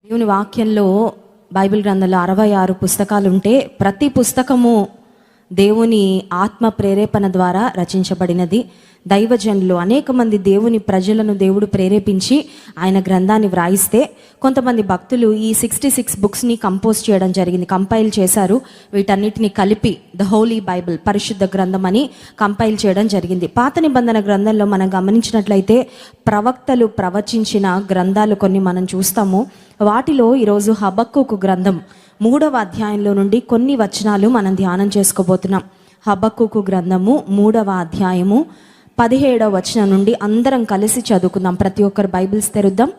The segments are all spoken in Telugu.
దేవుని వాక్యంలో బైబిల్ గ్రంథంలో 66 పుస్తకాలు ఉంటే ప్రతి పుస్తకము దేవుని ఆత్మ ప్రేరేపణ ద్వారా రచించబడినది. దైవజనులు అనేక మంది దేవుని ప్రజలను దేవుడు ప్రేరేపించి ఆయన గ్రంథాన్ని వ్రాయిస్తే కొంతమంది భక్తులు ఈ 66 బుక్స్ని కంపోజ్ చేయడం జరిగింది, కంపైల్ చేశారు. వీటన్నిటిని కలిపి ద హోలీ బైబిల్, పరిశుద్ధ గ్రంథం అని కంపైల్ చేయడం జరిగింది. పాత నిబంధన గ్రంథంలో మనం గమనించినట్లయితే ప్రవక్తలు ప్రవచించిన గ్రంథాలు కొన్ని మనం చూస్తాము. వాటిలో ఈరోజు హబక్కూకు గ్రంథం 3వ అధ్యాయంలో నుండి కొన్ని వచనాలు మనం ధ్యానం చేసుకోబోతున్నాం. హబక్కూకు గ్రంథము 3వ అధ్యాయము 17వ వచనం నుండి అందరం కలిసి చదువుకుందాం. ప్రతి ఒక్కరు బైబిల్స్ తెరుద్దాం.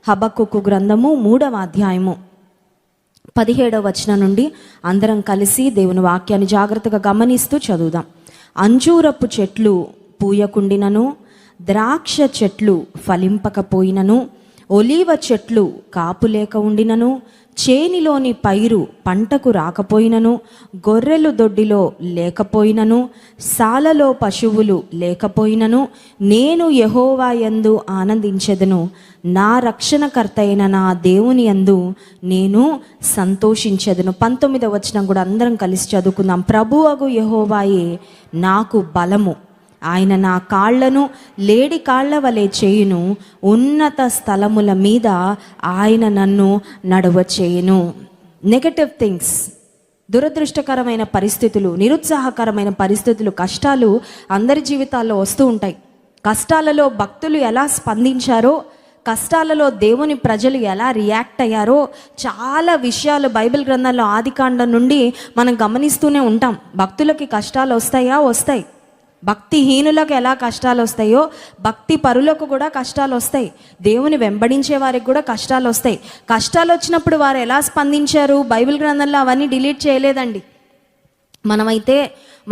హబక్కూకు గ్రంథము 3వ అధ్యాయము 17వ వచనం నుండి అందరం కలిసి దేవుని వాక్యాన్ని జాగ్రత్తగా గమనిస్తూ చదువుదాం. అంజూరపు చెట్లు పూయకుండినను, ద్రాక్ష చెట్లు ఫలింపకపోయినను, ఒలీవ చెట్లు కాపు లేక ఉండినను, చేనిలోని పైరు పంటకు రాకపోయినను, గొర్రెలు దొడ్డిలో లేకపోయినను, సాలలో పశువులు లేకపోయినను, నేను యెహోవా యందు ఆనందించెదను, నా రక్షణకర్త అయిన నా దేవుని యందు నేను సంతోషించెదను. 19వ వచనం కూడా అందరం కలిసి చదువుకుందాం. ప్రభువగు యెహోవాయే నాకు బలము, ఆయన నా కాళ్లను లేడి కాళ్ల వలె చేయును, ఉన్నత స్థలముల మీద ఆయన నన్ను నడవ చేయును. నెగటివ్ థింగ్స్, దురదృష్టకరమైన పరిస్థితులు, నిరుత్సాహకరమైన పరిస్థితులు, కష్టాలు అందరి జీవితాల్లో వస్తూ ఉంటాయి. కష్టాలలో భక్తులు ఎలా స్పందించారో, కష్టాలలో దేవుని ప్రజలు ఎలా రియాక్ట్ అయ్యారో చాలా విషయాలు బైబిల్ గ్రంథంలో ఆదికాండం నుండి మనం గమనిస్తూనే ఉంటాం. భక్తులకి కష్టాలు వస్తాయి. భక్తిహీనులకు ఎలా కష్టాలు వస్తాయో భక్తి పరులకు కూడా కష్టాలు వస్తాయి. దేవుని వెంబడించే వారికి కూడా కష్టాలు వస్తాయి. కష్టాలు వచ్చినప్పుడు వారు ఎలా స్పందించారు, బైబిల్ గ్రంథంలో అవన్నీ డిలీట్ చేయలేదండి. మనమైతే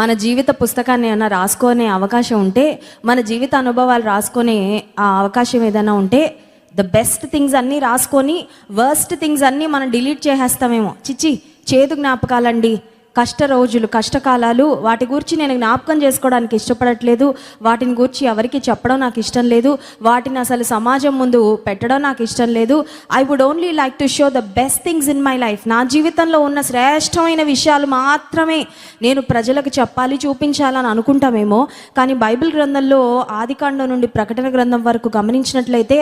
మన జీవిత పుస్తకాన్ని ఏమైనా రాసుకునే అవకాశం ఉంటే, మన జీవిత అనుభవాలు రాసుకునే ఆ అవకాశం ఏదైనా ఉంటే, ద బెస్ట్ థింగ్స్ అన్నీ రాసుకొని వర్స్ట్ థింగ్స్ అన్నీ మనం డిలీట్ చేసేస్తామేమో. చేదు జ్ఞాపకాలండి, కష్ట రోజులు, కష్టకాలాలు, వాటి గురించి నేను జ్ఞాపకం చేసుకోవడానికి ఇష్టపడట్లేదు, వాటిని గురించి ఎవరికి చెప్పడం నాకు ఇష్టం లేదు, వాటిని అసలు సమాజం ముందు పెట్టడం నాకు ఇష్టం లేదు. I would only like to show the best things in my life. నా జీవితంలో ఉన్న శ్రేష్టమైన విషయాలు మాత్రమే నేను ప్రజలకు చెప్పాలి, చూపించాలని అనుకుంటామేమో. కానీ బైబిల్ గ్రంథంలో ఆదికాండం నుండి ప్రకటన గ్రంథం వరకు గమనించినట్లయితే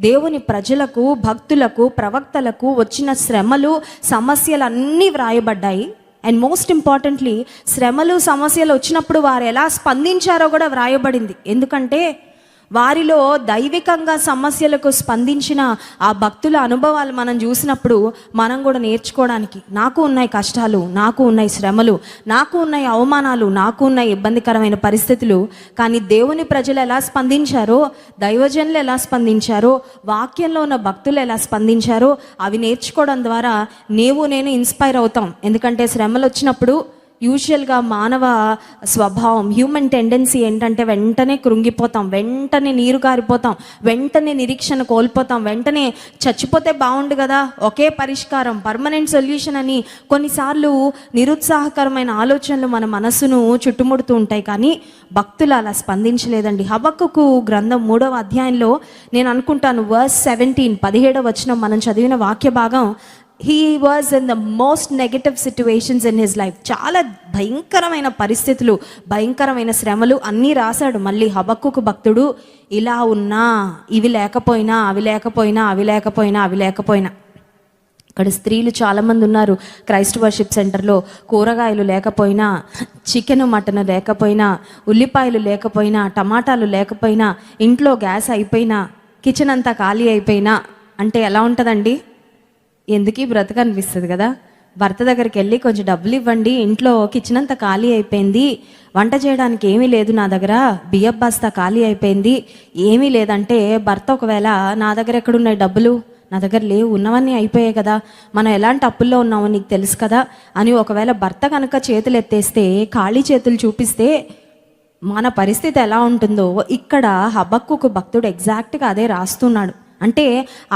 దేవుని ప్రజలకు, భక్తులకు, ప్రవక్తలకు వచ్చిన శ్రమలు, సమస్యలు అన్నీ వ్రాయబడ్డాయి. అండ్ మోస్ట్ ఇంపార్టెంట్లీ, శ్రమలు, సమస్యలు వచ్చినప్పుడు వారు ఎలా స్పందించారో కూడా వ్రాయబడింది. ఎందుకంటే వారిలో దైవికంగా సమస్యలకు స్పందించిన ఆ భక్తుల అనుభవాలు మనం చూసినప్పుడు మనం కూడా నేర్చుకోవడానికి, నాకు ఉన్నాయి కష్టాలు, నాకు ఉన్నాయి శ్రమలు, నాకు ఉన్నాయి అవమానాలు, నాకు ఉన్నాయి ఇబ్బందికరమైన పరిస్థితులు, కానీ దేవుని ప్రజలు ఎలా స్పందించారో, దైవజనులు ఎలా స్పందించారో, వాక్యంలో ఉన్న భక్తులు ఎలా స్పందించారో అవి నేర్చుకోవడం ద్వారా నేను ఇన్స్పైర్ అవుతాం. ఎందుకంటే శ్రమలు వచ్చినప్పుడు యూజువల్గా మానవ స్వభావం, హ్యూమన్ టెండెన్సీ ఏంటంటే వెంటనే కృంగిపోతాం, వెంటనే నీరు కారిపోతాం, వెంటనే నిరీక్షణ కోల్పోతాం, వెంటనే చచ్చిపోతే బాగుండు కదా, ఒకే పరిష్కారం, పర్మనెంట్ సొల్యూషన్ అని కొన్నిసార్లు నిరుత్సాహకరమైన ఆలోచనలు మన మనసును చుట్టుముడుతూ ఉంటాయి. కానీ భక్తులు అలా స్పందించలేదండి. హబక్కూకు గ్రంథం 3వ అధ్యాయంలో నేను అనుకుంటాను వర్స్ 17, 17వ వచనం మనం చదివిన వాక్య భాగం, he was in the most negative situations in his life. చాలా భయంకరమైన పరిస్థితులు, భయంకరమైన శ్రమలు అన్నీ రాశాడు. మళ్ళీ హబక్కూకు భక్తుడు ఇలా ఉన్నా, ఇవి లేకపోయినా, అవి లేకపోయినా, అవి లేకపోయినా, అవి లేకపోయినా. ఇక్కడ స్త్రీలు చాలామంది ఉన్నారు క్రైస్ట్ వర్షిప్ సెంటర్లో. కూరగాయలు లేకపోయినా, చికెన్ మటన్ లేకపోయినా, ఉల్లిపాయలు లేకపోయినా, టమాటాలు లేకపోయినా, ఇంట్లో గ్యాస్ అయిపోయినా, కిచెన్ అంతా ఖాళీ అయిపోయినా అంటే ఎలా ఉంటుందండి? ఎందుకు ఈ బ్రతక అనిపిస్తుంది కదా. భర్త దగ్గరికి వెళ్ళి కొంచెం డబ్బులు ఇవ్వండి, ఇంట్లో కిచెన్ అంతా ఖాళీ అయిపోయింది, వంట చేయడానికి ఏమీ లేదు నా దగ్గర, బియ్యం బస్తా ఖాళీ అయిపోయింది, ఏమీ లేదంటే భర్త ఒకవేళ నా దగ్గర ఎక్కడున్నాయి డబ్బులు, నా దగ్గర లేవు, ఉన్నవన్నీ అయిపోయాయి కదా, మనం ఎలాంటి అప్పుల్లో ఉన్నామో నీకు తెలుసు కదా అని ఒకవేళ భర్త కనుక చేతులు ఎత్తేస్తే, ఖాళీ చేతులు చూపిస్తే మన పరిస్థితి ఎలా ఉంటుందో ఇక్కడ హబక్కూకు భక్తుడు ఎగ్జాక్ట్గా అదే రాస్తున్నాడు. అంటే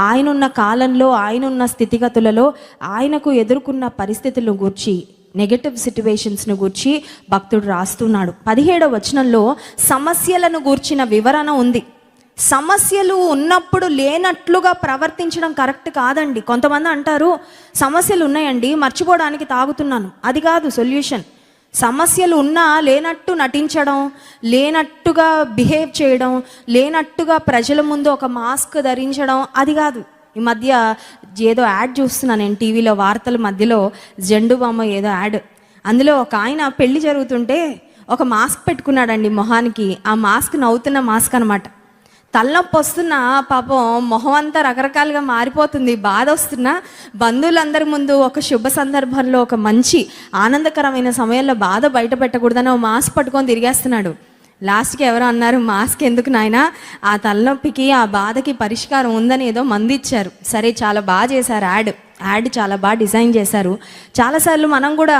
ఆయనున్న కాలంలో, ఆయనున్న స్థితిగతులలో ఆయనకు ఎదుర్కొన్న పరిస్థితులను గూర్చి, నెగటివ్ సిట్యువేషన్స్ను గూర్చి భక్తుడు రాస్తున్నాడు. 17వ వచనంలో సమస్యలను గూర్చిన వివరణ ఉంది. సమస్యలు ఉన్నప్పుడు లేనట్లుగా ప్రవర్తించడం కరెక్ట్ కాదండి. కొంతమంది అంటారు సమస్యలు ఉన్నాయండి, మర్చిపోవడానికి తాగుతున్నాను. అది కాదు సొల్యూషన్. సమస్యలు ఉన్నా లేనట్టు నటించడం, లేనట్టుగా బిహేవ్ చేయడం, లేనట్టుగా ప్రజల ముందు ఒక మాస్క్ ధరించడం, అది కాదు. ఈ మధ్య ఏదో యాడ్ చూస్తున్నాను నేను టీవీలో, వార్తల మధ్యలో జెండు బామ్మ ఏదో యాడ్. అందులో ఒక ఆయన పెళ్లి జరుగుతుంటే ఒక మాస్క్ పెట్టుకున్నాడండి మొహానికి. ఆ మాస్క్ నవ్వుతున్న మాస్క్ అనమాట. తలనొప్పి వస్తున్నా పాపం మొహం అంతా రకరకాలుగా మారిపోతుంది, బాధ వస్తున్నా బంధువులందరి ముందు ఒక శుభ సందర్భంలో ఒక మంచి ఆనందకరమైన సమయంలో బాధ బయట పెట్టకూడదని ఒక మాస్క్ పట్టుకొని తిరిగేస్తున్నాడు. లాస్ట్కి ఎవరో అన్నారు, మాస్క్ ఎందుకు నాయనా, ఆ తలనొప్పికి ఆ బాధకి పరిష్కారం ఉందని ఏదో మందు ఇచ్చారు. సరే, చాలా బాగా చేశారు యాడ్ చాలా బాగా డిజైన్ చేశారు. చాలాసార్లు మనం కూడా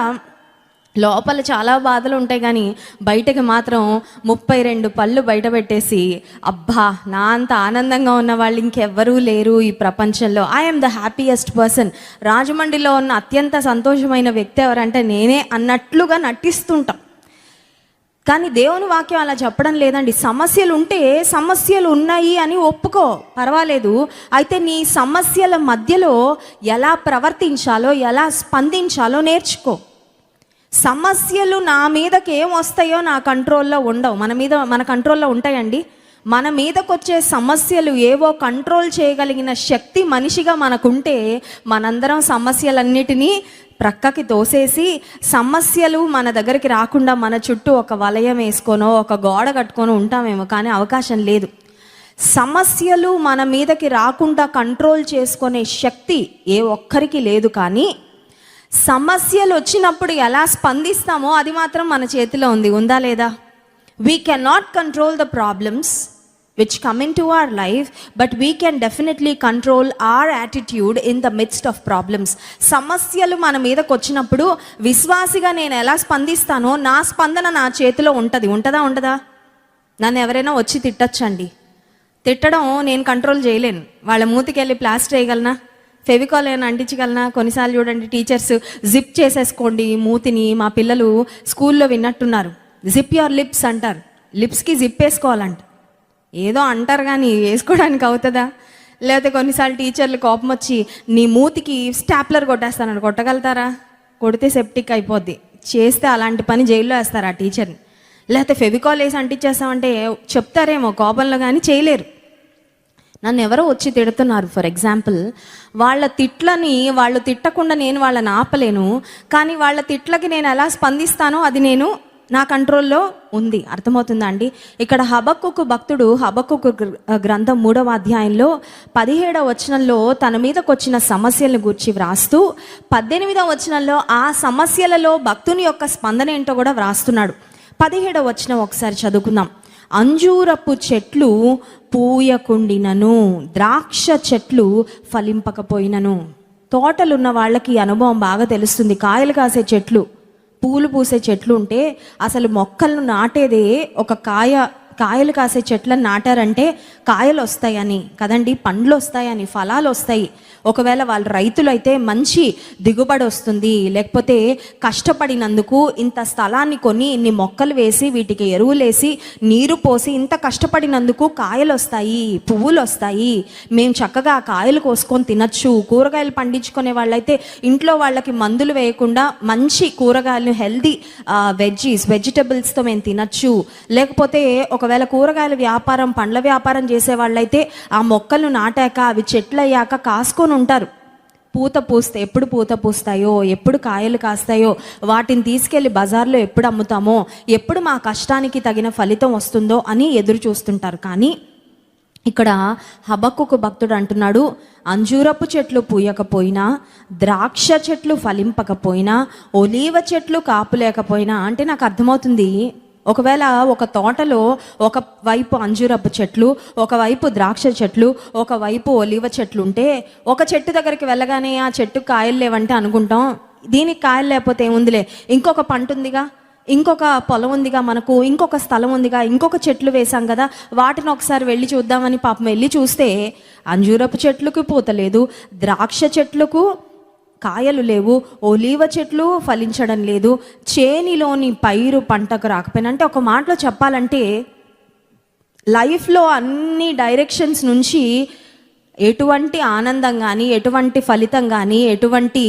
లోపల చాలా బాధలు ఉంటాయి కానీ బయటకి మాత్రం 32 పళ్ళు బయట పెట్టేసి, అబ్బా నా అంత ఆనందంగా ఉన్న వాళ్ళు ఇంకెవ్వరూ లేరు ఈ ప్రపంచంలో, ఐఎమ్ ద హ్యాపీయెస్ట్ పర్సన్, రాజమండ్రిలో ఉన్న అత్యంత సంతోషమైన వ్యక్తి ఎవరంటే నేనే అన్నట్లుగా నటిస్తుంటాం. కానీ దేవుని వాక్యం అలా చెప్పడం లేదండి. సమస్యలు ఉంటే సమస్యలు ఉన్నాయి అని ఒప్పుకో, పర్వాలేదు. అయితే నీ సమస్యల మధ్యలో ఎలా ప్రవర్తించాలో, ఎలా స్పందించాలో నేర్చుకో. సమస్యలు నా మీదకి ఏం వస్తాయో నా కంట్రోల్లో ఉండవు. మన కంట్రోల్లో ఉంటాయండి. మన మీదకి వచ్చే సమస్యలు ఏవో కంట్రోల్ చేయగలిగిన శక్తి మనిషిగా మనకుంటే మనందరం సమస్యలన్నిటినీ ప్రక్కకి తోసేసి, సమస్యలు మన దగ్గరికి రాకుండా మన చుట్టూ ఒక వలయం వేసుకోనో ఒక గోడ కట్టుకొని ఉంటామేమో, కానీ అవకాశం లేదు. సమస్యలు మన మీదకి రాకుండా కంట్రోల్ చేసుకునే శక్తి ఏ ఒక్కరికి లేదు. కానీ సమస్యలు వచ్చినప్పుడు ఎలా స్పందిస్తామో అది మాత్రం మన చేతిలో ఉందా లేదా? We can not control the problems which come into our life, but we can definitely control our attitude in the midst of problems. సమస్యలు మన మీదకి వచ్చినప్పుడు విశ్వాసిగా నేను ఎలా స్పందిస్తానో నా స్పందన నా చేతిలో ఉంటుందా? నన్ను ఎవరైనా వచ్చి తిట్టచ్చండి, తిట్టడం నేను కంట్రోల్ చేయలేను. వాళ్ళ మూతికి వెళ్ళి ప్లాస్టర్ వేయగలనా, ఫెవికాల్ ఏమైనా అంటించగలనా? కొన్నిసార్లు చూడండి టీచర్స్ జిప్ చేసేసుకోండి మూతిని. మా పిల్లలు స్కూల్లో విన్నట్టున్నారు, జిప్ యువర్ లిప్స్ అంటారు. లిప్స్కి జిప్ వేసుకోవాలంట. ఏదో అంటారు కానీ వేసుకోవడానికి అవుతుందా? లేకపోతే కొన్నిసార్లు టీచర్లు కోపం వచ్చి నీ మూతికి స్టాప్లర్ కొట్టేస్తాను, కొట్టగలుగుతారా? కొడితే సెప్టిక్ అయిపోద్ది. చేస్తే అలాంటి పని జైల్లో వేస్తారు ఆ టీచర్ని. లేకపోతే ఫెవికాల్ వేసి అంటించేస్తామంటే చెప్తారేమో కోపంలో, కానీ చేయలేరు. నన్ను ఎవరో వచ్చి తిడుతున్నారు ఫర్ ఎగ్జాంపుల్, వాళ్ళ తిట్లని వాళ్ళు తిట్టకుండా నేను వాళ్ళని ఆపలేను, కానీ వాళ్ళ తిట్లకి నేను ఎలా స్పందిస్తానో అది నా కంట్రోల్లో ఉంది. అర్థమవుతుందా అండి? ఇక్కడ హబక్కుకు భక్తుడు హబక్కుకు గ్రంథం 3వ అధ్యాయంలో 17వ వచనంలో తన మీదకి వచ్చిన సమస్యలను గురించి వ్రాస్తూ 18వ వచనంలో ఆ సమస్యలలో భక్తుని యొక్క స్పందన ఏంటో కూడా వ్రాస్తున్నాడు. 17వ వచనం ఒకసారి చదువుకుందాం. అంజూరపు చెట్లు పూయకుండినను, ద్రాక్ష చెట్లు ఫలింపకపోయినను. తోటలున్న వాళ్ళకి అనుభవం బాగా తెలుస్తుంది. కాయలు కాసే చెట్లు, పూలు పూసే చెట్లు ఉంటే అసలు మొక్కలను నాటేదే ఒక కాయలు కాసే చెట్లను నాటారంటే కాయలు వస్తాయని కదండి, పండ్లు వస్తాయని, ఫలాలు వస్తాయి. ఒకవేళ వాళ్ళ రైతులు అయితే మంచి దిగుబడి వస్తుంది, లేకపోతే కష్టపడినందుకు ఇంత స్థలాన్ని కొని ఇన్ని మొక్కలు వేసి వీటికి ఎరువులు వేసి నీరు పోసి ఇంత కష్టపడినందుకు కాయలు వస్తాయి, పువ్వులు వస్తాయి, మేము చక్కగా ఆ కాయలు కోసుకొని తినచ్చు. కూరగాయలు పండించుకునే వాళ్ళైతే ఇంట్లో వాళ్ళకి మందులు వేయకుండా మంచి కూరగాయలు, హెల్దీ వెజిటబుల్స్తో మేము తినచ్చు. లేకపోతే ఒకవేళ కూరగాయల వ్యాపారం, పండ్ల వ్యాపారం చేసే వాళ్ళైతే ఆ మొక్కలను నాటాక అవి చెట్లు అయ్యాక కాసుకొని ఉంటారు. పూత పూస్తే ఎప్పుడు పూత పూస్తాయో, ఎప్పుడు కాయలు కాస్తాయో, వాటిని తీసుకెళ్ళి బజార్లో ఎప్పుడు అమ్ముతామో, ఎప్పుడు మా కష్టానికి తగిన ఫలితం వస్తుందో అని ఎదురు చూస్తుంటారు. కానీ ఇక్కడ హబక్కుకు భక్తుడు అంటున్నాడు, అంజూరపు చెట్లు పూయకపోయినా, ద్రాక్ష చెట్లు ఫలింపకపోయినా, ఒలీవ చెట్లు కాపులేకపోయినా. అంటే నాకు అర్థమవుతుంది, ఒకవేళ ఒక తోటలో ఒకవైపు అంజూరపు చెట్లు, ఒకవైపు ద్రాక్ష చెట్లు, ఒకవైపు ఒలివ చెట్లు ఉంటే ఒక చెట్టు దగ్గరికి వెళ్ళగానే ఆ చెట్టు కాయలు లేవంటే అనుకుంటాం దీనికి కాయలు లేకపోతే ఏముందిలే, ఇంకొక పంట ఉందిగా, ఇంకొక పొలం ఉందిగా, మనకు ఇంకొక స్థలం ఉందిగా, ఇంకొక చెట్లు వేసాం కదా, వాటిని ఒకసారి వెళ్ళి చూద్దామని పాపం వెళ్ళి చూస్తే అంజూరపు చెట్లకు పూత లేదు, ద్రాక్ష చెట్లకు కాయలు లేవు, ఒలీవ చెట్లు ఫలించడం లేదు, చేనిలోని పైరు పంటకు రాకపోయినా. అంటే ఒక మాటలో చెప్పాలంటే లైఫ్లో అన్ని డైరెక్షన్స్ నుంచి ఎటువంటి ఆనందం కానీ, ఎటువంటి ఫలితం కానీ, ఎటువంటి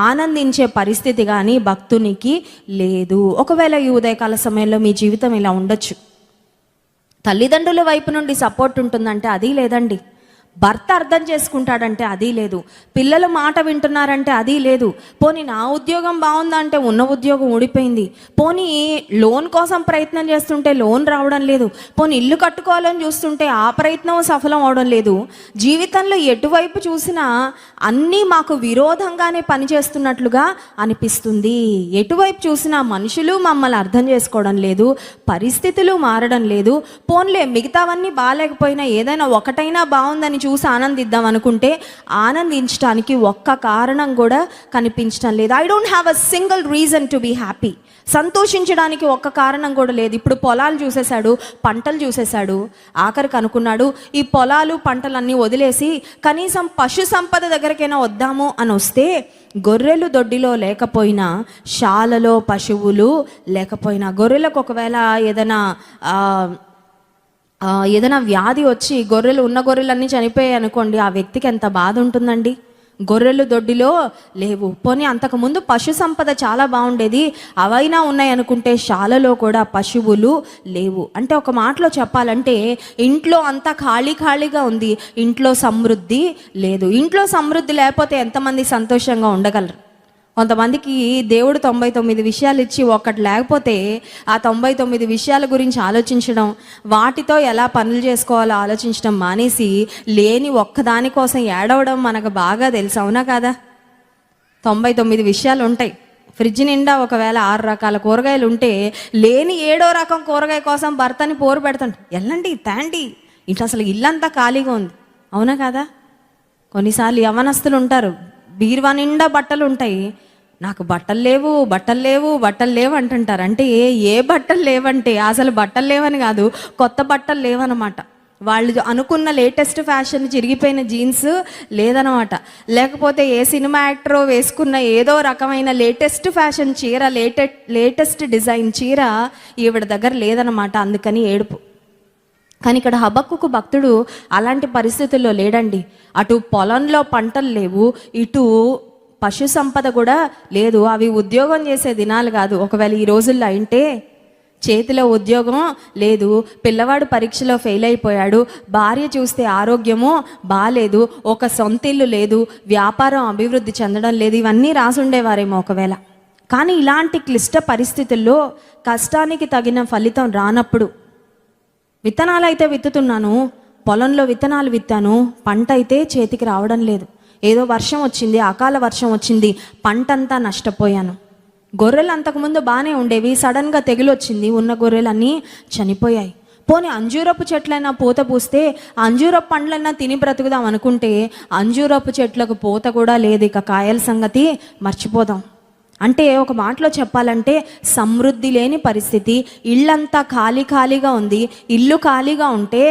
ఆనందించే పరిస్థితి కానీ భక్తునికి లేదు. ఒకవేళ ఈ ఉదయకాల సమయంలో మీ జీవితం ఇలా ఉండొచ్చు. తల్లిదండ్రుల వైపు నుండి సపోర్ట్ ఉంటుందంటే అది లేదండి. భర్త అర్థం చేసుకుంటాడంటే అది లేదు. పిల్లలు మాట వింటున్నారంటే అది లేదు. పోనీ నా ఉద్యోగం బాగుందా అంటే ఉన్న ఉద్యోగం ఊడిపోయింది. పోనీ లోన్ కోసం ప్రయత్నం చేస్తుంటే లోన్ రావడం లేదు. పోనీ ఇల్లు కట్టుకోవాలని చూస్తుంటే ఆ ప్రయత్నం సఫలం అవడం లేదు. జీవితంలో ఎటువైపు చూసినా అన్నీ మాకు విరోధంగానే పనిచేస్తున్నట్లుగా అనిపిస్తుంది. ఎటువైపు చూసినా మనుషులు మమ్మల్ని అర్థం చేసుకోవడం లేదు, పరిస్థితులు మారడం లేదు. పోన్లే మిగతావన్నీ బాగాలేకపోయినా ఏదైనా ఒకటైనా బాగుందని చూసి ఆనందిద్దాం అనుకుంటే ఆనందించడానికి ఒక్క కారణం కూడా కనిపించడం లేదు. I don't have a single reason to be happy. సంతోషించడానికి ఒక్క కారణం కూడా లేదు. ఇప్పుడు పొలాలు చూసేశాడు, పంటలు చూసేశాడు, ఆఖరికి అనుకున్నాడు ఈ పొలాలు పంటలన్నీ వదిలేసి కనీసం పశు సంపద దగ్గరికైనా వద్దాము అని వస్తే గొర్రెలు దొడ్డిలో లేకపోయినా, శాలలో పశువులు లేకపోయినా, గొర్రెలకు ఒకవేళ ఏదైనా వ్యాధి వచ్చి ఉన్న గొర్రెలన్నీ చనిపోయాయి అనుకోండి, ఆ వ్యక్తికి ఎంత బాధ ఉంటుందండి. గొర్రెలు దొడ్డిలో లేవు. పోనీ అంతకుముందు పశు సంపద చాలా బాగుండేది, అవైనా ఉన్నాయి అనుకుంటే శాలలో కూడా పశువులు లేవు. అంటే ఒక మాటలో చెప్పాలంటే ఇంట్లో అంతా ఖాళీగా ఉంది, ఇంట్లో సమృద్ధి లేదు. ఇంట్లో సమృద్ధి లేకపోతే ఎంతమంది సంతోషంగా ఉండగలరు? కొంతమందికి దేవుడు 99 విషయాలు ఇచ్చి ఒక్కటి లేకపోతే ఆ 99 విషయాల గురించి ఆలోచించడం, వాటితో ఎలా పనులు చేసుకోవాలో ఆలోచించడం మానేసి లేని ఒక్కదాని కోసం ఏడవడం మనకు బాగా తెలుసు, అవునా కాదా? 99 విషయాలు ఉంటాయి. ఫ్రిడ్జ్ నిండా ఒకవేళ 6 రకాల కూరగాయలు ఉంటే లేని 7వ రకం కూరగాయ కోసం భర్తని పోరు పెడతాడు. వెళ్ళండి తాండి, ఇట్లా అసలు ఇల్లంతా ఖాళీగా ఉంది, అవునా కాదా? కొన్నిసార్లు యవనస్తులు ఉంటారు, బీరువా నిండా బట్టలు ఉంటాయి, నాకు బట్టలు లేవు అంటుంటారు. అంటే ఏ బట్టలు లేవంటే అసలు బట్టలు లేవని కాదు, కొత్త బట్టలు లేవన్నమాట. వాళ్ళు అనుకున్న లేటెస్ట్ ఫ్యాషన్ చిరిగిపోయిన జీన్స్ లేదనమాట. లేకపోతే ఏ సినిమా యాక్టరో వేసుకున్న ఏదో రకమైన లేటెస్ట్ ఫ్యాషన్ చీర, లేటెస్ట్ డిజైన్ చీర ఈవిడ దగ్గర లేదనమాట. అందుకని ఏడుపు. కానీ ఇక్కడ హబక్కుకు భక్తుడు అలాంటి పరిస్థితుల్లో లేడండి. అటు పొలంలో పంటలు లేవు, ఇటు పశు సంపద కూడా లేదు. అవి ఉద్యోగం చేసే దినాలు కాదు. ఒకవేళ ఈ రోజుల్లో అంటే చేతిలో ఉద్యోగం లేదు, పిల్లవాడు పరీక్షలో ఫెయిల్ అయిపోయాడు, భార్య చూస్తే ఆరోగ్యము బాలేదు, ఒక సొంతిల్లు లేదు, వ్యాపారం అభివృద్ధి చెందడం లేదు, ఇవన్నీ రాసుండేవారేమో ఒకవేళ. కానీ ఇలాంటి క్లిష్ట పరిస్థితుల్లో కష్టానికి తగిన ఫలితం రానప్పుడు, విత్తనాలు అయితే విత్తుతున్నాను, పొలంలో విత్తనాలు విత్తాను, పంట అయితే చేతికి రావడం లేదు, ఏదో వర్షం వచ్చింది, అకాల వర్షం వచ్చింది, పంటంతా నష్టపోయాను. గొర్రెలు అంతకుముందు బాగానే ఉండేవి, సడన్గా తెగులు వచ్చింది, ఉన్న గొర్రెలన్నీ చనిపోయాయి. పోనీ అంజూరపు చెట్లైనా పూత పూస్తే అంజూరపు పండ్లైనా తిని బ్రతుకుదాం అనుకుంటే అంజూరపు చెట్లకు పూత కూడా లేదు, ఇక కాయల సంగతి మర్చిపోదాం. అంటే ఒక మాటలో చెప్పాలంటే సమృద్ధి లేని పరిస్థితి. ఇల్లంతా ఖాళీగా ఉంది. ఇల్లు ఖాళీగా ఉంటే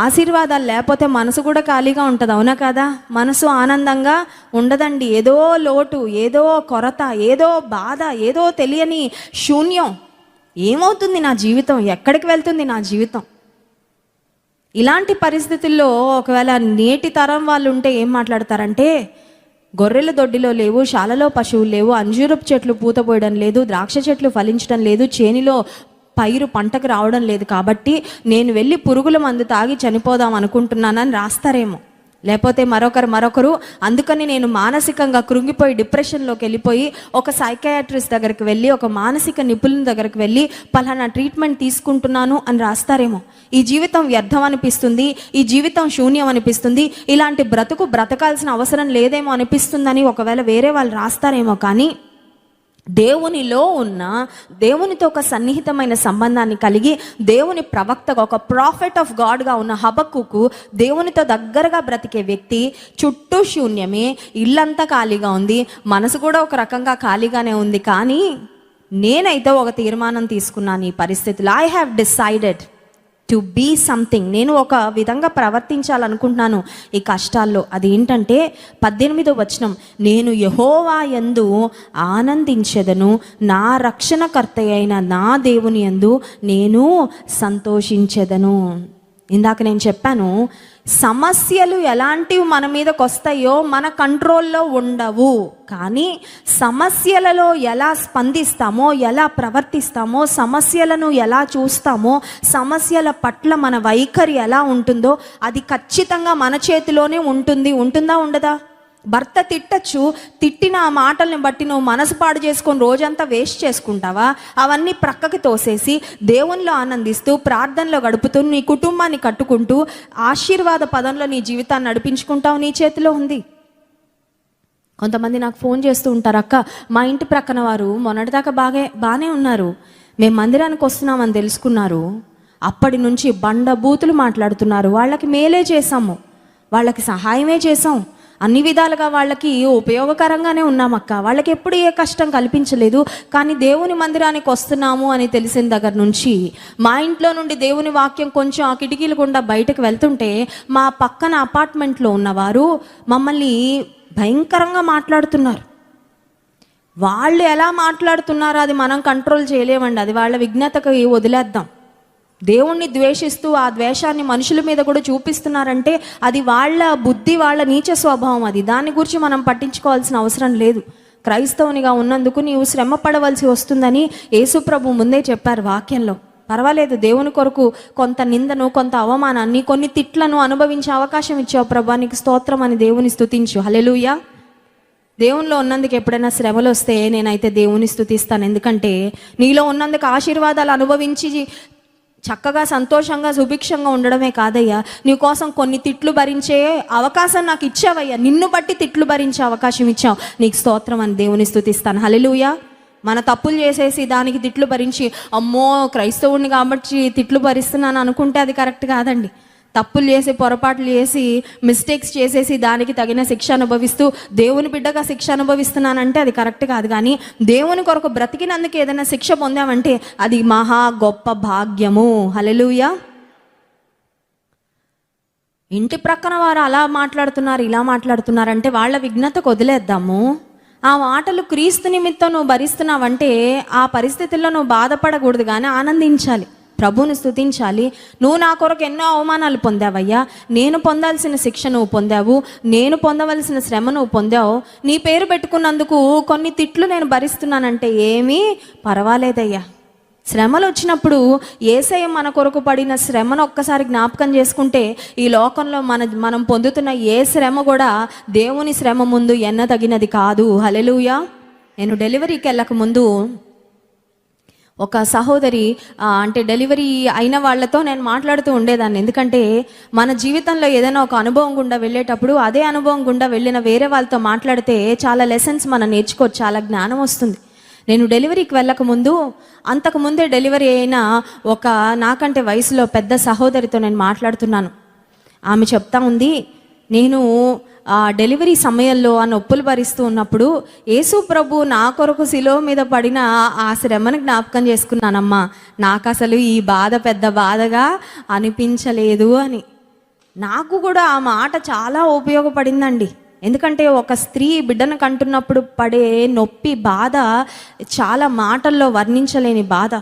ఆశీర్వాదాలు లేకపోతే మనసు కూడా ఖాళీగా ఉంటుంది, అవునా కదా? మనసు ఆనందంగా ఉండదండి. ఏదో లోటు, ఏదో కొరత, ఏదో బాధ, ఏదో తెలియని శూన్యం. ఏమవుతుంది నా జీవితం? ఎక్కడికి వెళ్తుంది నా జీవితం? ఇలాంటి పరిస్థితుల్లో ఒకవేళ నేటి తరం వాళ్ళు ఉంటే ఏం మాట్లాడతారంటే, గొర్రెల దొడ్డిలో లేవు, శాలలో పశువులు లేవు, అంజూరపు చెట్లు పూత పోయడం లేదు, ద్రాక్ష చెట్లు ఫలించడం లేదు, చేనిలో పైరు పంటకు రావడం లేదు, కాబట్టి నేను వెళ్ళి పురుగుల మందు తాగి చనిపోదాం అనుకుంటున్నానని రాస్తారేమో. లేకపోతే మరొకరు అందుకని నేను మానసికంగా కృంగిపోయి డిప్రెషన్లోకి వెళ్ళిపోయి ఒక సైకియాట్రిస్ట్ దగ్గరికి వెళ్ళి, ఒక మానసిక నిపుణుల దగ్గరికి వెళ్ళి పలానా ట్రీట్మెంట్ తీసుకుంటున్నాను అని రాస్తారేమో. ఈ జీవితం వ్యర్థం అనిపిస్తుంది, ఈ జీవితం శూన్యం అనిపిస్తుంది, ఇలాంటి బ్రతకాల్సిన అవసరం లేదేమో అనిపిస్తుందని ఒకవేళ వేరే వాళ్ళు రాస్తారేమో. కానీ దేవునిలో ఉన్న, దేవునితో ఒక సన్నిహితమైన సంబంధాన్ని కలిగి దేవుని ప్రవక్తగా, ఒక ప్రాఫెట్ ఆఫ్ గాడ్గా ఉన్న హబక్కుకు దేవునితో దగ్గరగా బ్రతికే వ్యక్తి చుట్టూ శూన్యమే, ఇల్లంతా ఖాళీగా ఉంది, మనసు కూడా ఒక రకంగా ఖాళీగానే ఉంది. కానీ నేనైతే ఒక తీర్మానం తీసుకున్నాను ఈ పరిస్థితుల్లో. I have decided to be something. నేను ఒక విధంగా ప్రవర్తించాలనుకుంటున్నాను ఈ కష్టాల్లో. అది ఏంటంటే 18వ వచనం, నేను యెహోవా యందు ఆనందించెదను, నా రక్షణకర్త అయిన నా దేవుని యందు నేను సంతోషించెదను. ఇందాక నేను చెప్పాను, సమస్యలు ఎలాంటివి మన మీదకి వస్తాయో మన కంట్రోల్లో ఉండవు. కానీ సమస్యలలో ఎలా స్పందిస్తామో, ఎలా ప్రవర్తిస్తామో, సమస్యలను ఎలా చూస్తామో, సమస్యల పట్ల మన వైఖరి ఎలా ఉంటుందో అది ఖచ్చితంగా మన చేతిలోనే ఉంటుంది. ఉంటుందా ఉండదా? భర్త తిట్టచ్చు, తిట్టిన ఆ మాటల్ని బట్టి నువ్వు మనసు పాడు చేసుకొని రోజంతా వేస్ట్ చేసుకుంటావా? అవన్నీ ప్రక్కకి తోసేసి దేవునిలో ఆనందిస్తూ ప్రార్థనలో గడుపుతూ నీ కుటుంబాన్ని కట్టుకుంటూ ఆశీర్వాద పదంలో నీ జీవితాన్ని నడిపించుకుంటావు. నీ చేతిలో ఉంది. కొంతమంది నాకు ఫోన్ చేస్తూ ఉంటారు, అక్క మా ఇంటి ప్రక్కన వారు మొన్నటిదాకా బాగానే ఉన్నారు, మేము మందిరానికి వస్తున్నామని తెలుసుకున్నారు, అప్పటి నుంచి బండబూతులు మాట్లాడుతున్నారు, వాళ్ళకి మేలే చేసాము, వాళ్ళకి సహాయమే చేసాం, అన్ని విధాలుగా వాళ్ళకి ఉపయోగకరంగానే ఉన్నామక్క, వాళ్ళకి ఎప్పుడు ఏ కష్టం కల్పించలేదు. కానీ దేవుని మందిరానికి వస్తున్నాము అని తెలిసిన దగ్గర నుంచి మా ఇంట్లో నుండి దేవుని వాక్యం కొంచెం ఆ కిటికీలు గుండా బయటకు వెళ్తుంటే మా పక్కన అపార్ట్మెంట్లో ఉన్నవారు మమ్మల్ని భయంకరంగా మాట్లాడుతున్నారు. వాళ్ళు ఎలా మాట్లాడుతున్నారో అది మనం కంట్రోల్ చేయలేమండి. అది వాళ్ళ విజ్ఞతకి వదిలేద్దాం. దేవుణ్ణి ద్వేషిస్తూ ఆ ద్వేషాన్ని మనుషుల మీద కూడా చూపిస్తున్నారంటే అది వాళ్ళ బుద్ధి, వాళ్ళ నీచ స్వభావం. అది దాని గురించి మనం పట్టించుకోవాల్సిన అవసరం లేదు. క్రైస్తవునిగా ఉన్నందుకు నీవు శ్రమ పడవలసి వస్తుందని యేసుప్రభు ముందే చెప్పారు వాక్యంలో. పర్వాలేదు, దేవుని కొరకు కొంత నిందను, కొంత అవమానాన్ని, కొన్ని తిట్లను అనుభవించే అవకాశం ఇచ్చావు ప్రభా, నీకు స్తోత్రం అని దేవుని స్తుతించు. హల్లెలూయా. దేవునిలో ఉన్నందుకు ఎప్పుడైనా శ్రమలు వస్తే నేనైతే దేవుని స్తుతిస్తాను. ఎందుకంటే నీలో ఉన్నందుకు ఆశీర్వాదాలు అనుభవించి చక్కగా సంతోషంగా సుభిక్షంగా ఉండడమే కాదయ్యా, నీ కోసం కొన్ని తిట్లు భరించే అవకాశం నాకు ఇచ్చావయ్యా, నిన్ను బట్టి తిట్లు భరించే అవకాశం ఇచ్చావు, నీకు స్తోత్రం అని దేవుని స్తుతిస్తాను. హల్లెలూయా. మన తప్పులు చేసేసి దానికి తిట్లు భరించి అమ్మో క్రైస్తవుడిని కాబట్టి తిట్లు భరిస్తున్నాను అనుకుంటే అది కరెక్ట్ కాదండి. తప్పులు చేసి, పొరపాట్లు చేసి, మిస్టేక్స్ చేసేసి దానికి తగిన శిక్ష అనుభవిస్తూ దేవుని బిడ్డగా శిక్ష అనుభవిస్తున్నానంటే అది కరెక్ట్ కాదు. కానీ దేవుని కొరకు బ్రతికినందుకు ఏదైనా శిక్ష పొందామంటే అది మహా గొప్ప భాగ్యము. హల్లెలూయా. ఇంటి ప్రక్కన వారు అలా మాట్లాడుతున్నారు, ఇలా మాట్లాడుతున్నారంటే వాళ్ళ విఘ్నతకు వదిలేద్దాము. ఆ మాటలు క్రీస్తు నిమిత్తం నువ్వు భరిస్తున్నావంటే ఆ పరిస్థితుల్లో నువ్వు బాధపడకూడదు, కానీ ఆనందించాలి, ప్రభువుని స్తుతించాలి. నువ్వు నా కొరకు ఎన్నో అవమానాలు పొందావయ్యా, నేను పొందాల్సిన శిక్ష నువ్వు పొందావు, నేను పొందవలసిన శ్రమ నువ్వు పొందావు, నీ పేరు పెట్టుకున్నందుకు కొన్ని తిట్లు నేను భరిస్తున్నానంటే ఏమీ పర్వాలేదయ్యా. శ్రమలు వచ్చినప్పుడు యేసయ్య మన కొరకు పడిన శ్రమను ఒక్కసారి జ్ఞాపకం చేసుకుంటే ఈ లోకంలో మనం పొందుతున్న ఏ శ్రమ కూడా దేవుని శ్రమ ముందు ఎన్నదగినది కాదు. హల్లెలూయా. నేను డెలివరీకి వెళ్ళక ముందు ఒక సహోదరి అంటే డెలివరీ అయిన వాళ్ళతో నేను మాట్లాడుతూ ఉండేదాన్ని. ఎందుకంటే మన జీవితంలో ఏదైనా ఒక అనుభవం గుండా వెళ్ళేటప్పుడు అదే అనుభవం గుండా వెళ్ళిన వేరే వాళ్ళతో మాట్లాడితే చాలా లెసన్స్ మనం నేర్చుకోవచ్చు, చాలా జ్ఞానం వస్తుంది. నేను డెలివరీకి వెళ్ళకముందు, అంతకుముందే డెలివరీ అయిన ఒక నాకంటే వయసులో పెద్ద సహోదరితో నేను మాట్లాడుతున్నాను. ఆమె చెప్తా ఉంది, నేను డెలివరీ సమయంలో ఆ నొప్పులు భరిస్తూ ఉన్నప్పుడు యేసు ప్రభు నా కొరకు శిలువ మీద పడిన ఆ శ్రమను జ్ఞాపకం చేసుకున్నానమ్మా, నాకు అసలు ఈ బాధ పెద్ద బాధగా అనిపించలేదు అని. నాకు కూడా ఆ మాట చాలా ఉపయోగపడిందండి. ఎందుకంటే ఒక స్త్రీ బిడ్డను కంటున్నప్పుడు పడే నొప్పి, బాధ చాలా మాటల్లో వర్ణించలేని బాధ.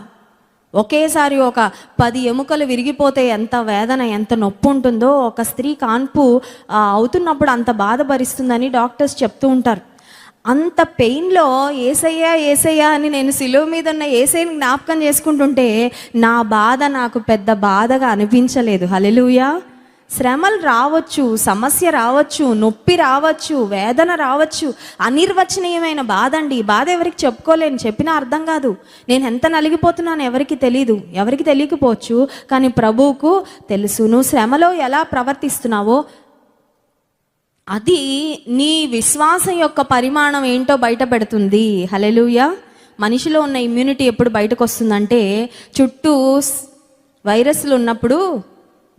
ఒకేసారి ఒక 10 ఎముకలు విరిగిపోతే ఎంత వేదన, ఎంత నొప్పి ఉంటుందో ఒక స్త్రీ కాన్పు అవుతున్నప్పుడు అంత బాధ భరిస్తుందని డాక్టర్స్ చెప్తూ ఉంటారు. అంత పెయిన్లో యేసయ్యా యేసయ్యా అని నేను శిలువ మీద ఉన్న యేసయ్యని జ్ఞాపకం చేసుకుంటుంటే నా బాధ నాకు పెద్ద బాధగా అనిపించలేదు. హల్లెలూయా. శ్రమలు రావచ్చు, సమస్య రావచ్చు, నొప్పి రావచ్చు, వేదన రావచ్చు, అనిర్వచనీయమైన బాధ అండి. ఈ బాధ ఎవరికి చెప్పుకోలేను, చెప్పినా అర్థం కాదు. నేను ఎంత నలిగిపోతున్నాను ఎవరికి తెలీదు, ఎవరికి తెలియకపోవచ్చు, కానీ ప్రభువుకు తెలుసు. నువ్వు శ్రమలో ఎలా ప్రవర్తిస్తున్నావో అది నీ విశ్వాసం యొక్క పరిమాణం ఏంటో బయట పెడుతుంది. హల్లెలూయా. మనిషిలో ఉన్న ఇమ్యూనిటీ ఎప్పుడు బయటకు వస్తుందంటే చుట్టూ వైరస్లు ఉన్నప్పుడు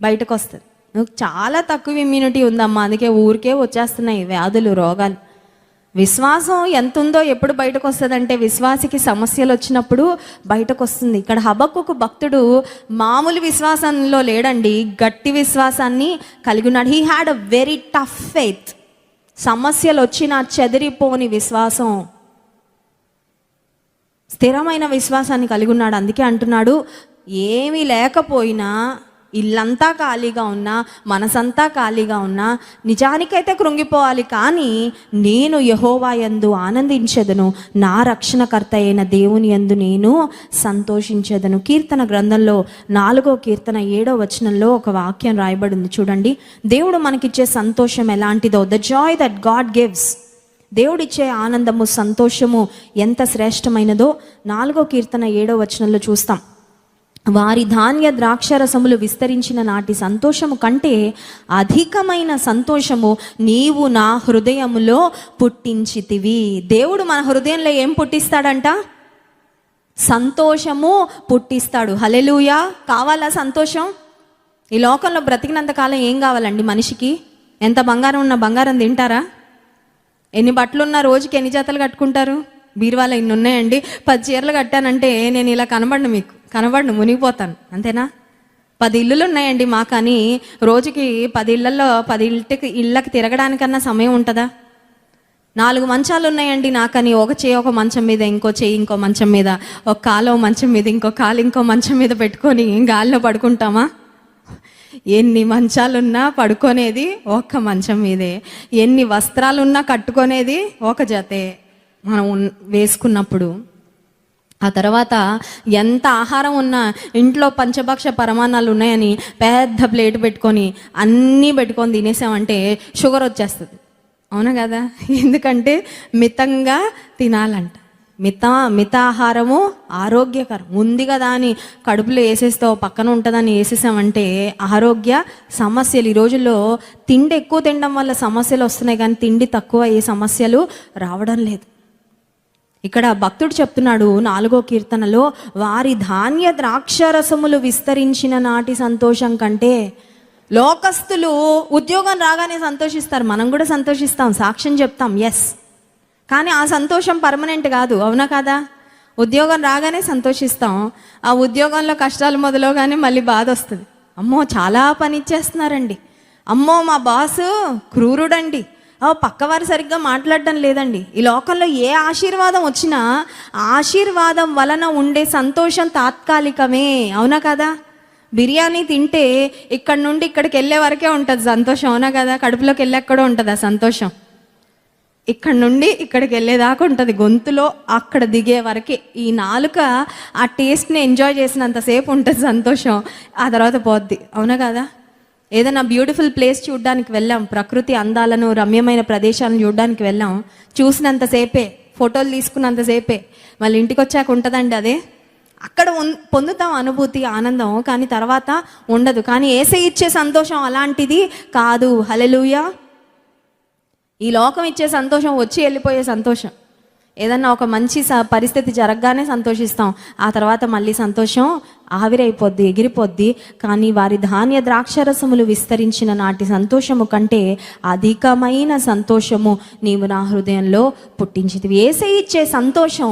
బయటకు వస్తుంది. నువ్వు చాలా తక్కువ ఇమ్యూనిటీ ఉందమ్మా, అందుకే ఊరికే వచ్చేస్తున్నాయి వ్యాధులు, రోగాలు. విశ్వాసం ఎంత ఉందో ఎప్పుడు బయటకు వస్తుందంటే విశ్వాసికి సమస్యలు వచ్చినప్పుడు బయటకు వస్తుంది. ఇక్కడ హబక్కుకు భక్తుడు మామూలు విశ్వాసంలో లేడండి, గట్టి విశ్వాసాన్ని కలిగి ఉన్నాడు. He had a very tough faith. సమస్యలు వచ్చినా చెదిరిపోని విశ్వాసం, స్థిరమైన విశ్వాసాన్ని కలిగి ఉన్నాడు. అందుకే అంటున్నాడు, ఏమీ లేకపోయినా ఇల్లంతా ఖాళీగా ఉన్నా, మనసంతా ఖాళీగా ఉన్నా, నిజానికైతే కృంగిపోవాలి, కానీ నేను యెహోవా యందు ఆనందించెదను, నా రక్షణకర్త అయిన దేవుని యందు నేను సంతోషించెదను. కీర్తన గ్రంథంలో 4వ కీర్తన 7వ వచనంలో ఒక వాక్యం రాయబడింది చూడండి. దేవుడు మనకిచ్చే సంతోషం ఎలాంటిదో, the Joy that God gives, దేవుడిచ్చే ఆనందము, సంతోషము ఎంత శ్రేష్టమైనదో 4వ కీర్తన 7వ వచనంలో చూస్తాం. వారి ధాన్య ద్రాక్షరసములు విస్తరించిన నాటి సంతోషము కంటే అధికమైన సంతోషము నీవు నా హృదయములో పుట్టించితివి. దేవుడు మన హృదయంలో ఏం పుట్టిస్తాడంట? సంతోషము పుట్టిస్తాడు. హల్లెలూయా. కావాలా సంతోషం? ఈ లోకంలో బ్రతికినంత కాలం ఏం కావాలండి మనిషికి? ఎంత బంగారం ఉన్నా బంగారం తింటారా? ఎన్ని బట్టలు ఉన్నా రోజుకి ఎన్ని జతలు కట్టుకుంటారు? బీరువాలో ఇన్ని ఉన్నాయండి, 10 చీరలు కట్టానంటే నేను ఇలా కనబడను, మునిగిపోతాను, అంతేనా? 10 ఇల్లులు ఉన్నాయండి మాకు, కానీ రోజుకి 10 ఇళ్లలో 10 ఇళ్ళకి తిరగడానికన్నా సమయం ఉంటుందా? 4 మంచాలు ఉన్నాయండి నాకని, ఒక చేయి ఒక మంచం మీద, ఇంకో చేయి ఇంకో మంచం మీద, ఒక కాలు మంచం మీద, ఇంకో కాలు ఇంకో మంచం మీద పెట్టుకొని గాలిలో పడుకుంటామా? ఎన్ని మంచాలున్నా పడుకునేది ఒక్క మంచం మీదే, ఎన్ని వస్త్రాలున్నా కట్టుకునేది ఒక జతే మనం వేసుకున్నప్పుడు. ఆ తర్వాత ఎంత ఆహారం ఉన్నా, ఇంట్లో పంచభక్ష పరమాన్నాలు ఉన్నాయని పెద్ద ప్లేట్ పెట్టుకొని అన్నీ పెట్టుకొని తినేసామంటే షుగర్ వచ్చేస్తుంది, అవునా కదా? ఎందుకంటే మితంగా తినాలంట. మితాహారము ఆరోగ్యకరం. ఉంది కదా అని కడుపులో వేసేస్తావు, పక్కన ఉంటుందని వేసేసామంటే ఆరోగ్య సమస్యలు. ఈ రోజుల్లో తిండి ఎక్కువ తినడం వల్ల సమస్యలు వస్తున్నాయి, కానీ తిండి తక్కువ ఏ సమస్యలు రావడం లేదు. ఇక్కడ భక్తుడు చెప్తున్నాడు 4వ కీర్తనలో, వారి ధాన్య ద్రాక్షరసములు విస్తరించిన నాటి సంతోషం కంటే. లోకస్తులు ఉద్యోగం రాగానే సంతోషిస్తారు, మనం కూడా సంతోషిస్తాం, సాక్ష్యం చెప్తాం, ఎస్. కానీ ఆ సంతోషం పర్మనెంట్ కాదు, అవునా కదా? ఉద్యోగం రాగానే సంతోషిస్తాం, ఆ ఉద్యోగంలో కష్టాలు మొదలుగానే మళ్ళీ బాధ వస్తుంది. అమ్మో చాలా పని ఇచ్చేస్తున్నారండి, అమ్మో మా బాసు క్రూరుడండి, పక్కవారు సరిగ్గా మాట్లాడడం లేదండి. ఈ లోకంలో ఏ ఆశీర్వాదం వచ్చినా ఆశీర్వాదం వలన ఉండే సంతోషం తాత్కాలికమే, అవునా కదా? బిర్యానీ తింటే ఇక్కడ నుండి ఇక్కడికి వెళ్ళే వరకే ఉంటుంది సంతోషం, అవునా కదా? కడుపులోకి వెళ్ళెక్కడో ఉంటుంది ఆ సంతోషం, ఇక్కడ నుండి ఇక్కడికి వెళ్ళేదాకా ఉంటుంది, గొంతులో అక్కడ దిగే వరకే. ఈ నాలుక ఆ టేస్ట్ని ఎంజాయ్ చేసినంతసేపు ఉంటుంది సంతోషం, ఆ తర్వాత పోద్ది, అవునా కదా? ఏదైనా బ్యూటిఫుల్ ప్లేస్ చూడడానికి వెళ్ళాం, ప్రకృతి అందాలను, రమ్యమైన ప్రదేశాలను చూడడానికి వెళ్ళాం, చూసినంతసేపే, ఫోటోలు తీసుకున్నంతసేపే, మళ్ళీ ఇంటికి వచ్చాక ఉంటుందండి అదే. అక్కడ పొందుతాం అనుభూతి, ఆనందం, కానీ తర్వాత ఉండదు. కానీ యేసయ్య ఇచ్చే సంతోషం అలాంటిది కాదు. హల్లెలూయా. ఈ లోకం ఇచ్చే సంతోషం వచ్చి వెళ్ళిపోయే సంతోషం. ఏదన్నా ఒక మంచి పరిస్థితి జరగగానే సంతోషిస్తాం, ఆ తర్వాత మళ్ళీ సంతోషం ఆవిరైపోద్ది, ఎగిరిపోద్ది. కానీ వారి ధాన్య ద్రాక్షరసములు విస్తరించిన నాటి సంతోషము కంటే అధికమైన సంతోషము నీవు నా హృదయంలో పుట్టించితివి. యేసయ్య ఇచ్చే సంతోషం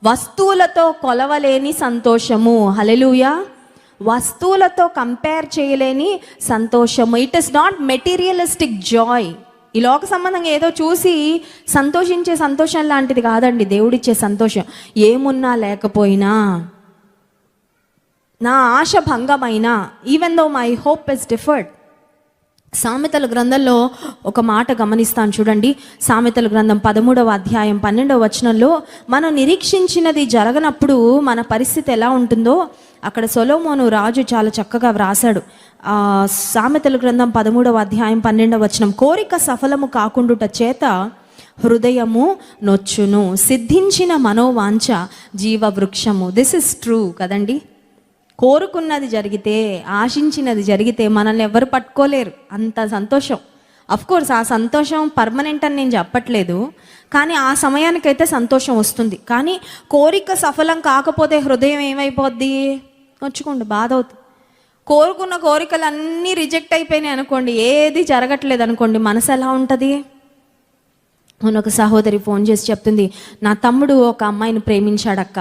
వస్తువులతో కొలవలేని సంతోషము. హల్లెలూయా. వస్తువులతో కంపేర్ చేయలేని సంతోషము. It is not materialistic Joy. ఈ లోక సంబంధంగా ఏదో చూసి సంతోషించే సంతోషం లాంటిది కాదండి దేవుడిచ్చే సంతోషం. ఏమున్నా లేకపోయినా, నా ఆశ భంగమైనా, even though my hope is deferred. సామెతల గ్రంథంలో ఒక మాట గమనిస్తాను చూడండి. సామెతల గ్రంథం 13వ అధ్యాయం 12వ వచనంలో, మనం నిరీక్షించినది జరగనప్పుడు మన పరిస్థితి ఎలా ఉంటుందో అక్కడ సొలొమోను రాజు చాలా చక్కగా వ్రాసాడు. సామెతల గ్రంథం 13వ అధ్యాయం 12వ వచనం, కోరిక సఫలము కాకుండుట చేత హృదయము నొచ్చును, సిద్ధించిన మనోవాంఛ జీవ వృక్షము. దిస్ ఇస్ ట్రూ కదండి. కోరుకున్నది జరిగితే, ఆశించినది జరిగితే మనల్ని ఎవరు పట్టుకోలేరు, అంత సంతోషం. అఫ్ కోర్స్ ఆ సంతోషం పర్మనెంట్ అని నేను చెప్పట్లేదు, కానీ ఆ సమయానికైతే సంతోషం వస్తుంది. కానీ కోరిక సఫలం కాకపోతే హృదయం ఏమైపోద్ది? నొచ్చుకోండి, బాధ అవుతుంది. కోరుకున్న కోరికలు అన్నీ రిజెక్ట్ అయిపోయినాయి అనుకోండి, ఏది జరగట్లేదు అనుకోండి, మనసు ఎలా ఉంటుంది? మొన్న ఒక సహోదరి ఫోన్ చేసి చెప్తుంది, నా తమ్ముడు ఒక అమ్మాయిని ప్రేమించాడక్క,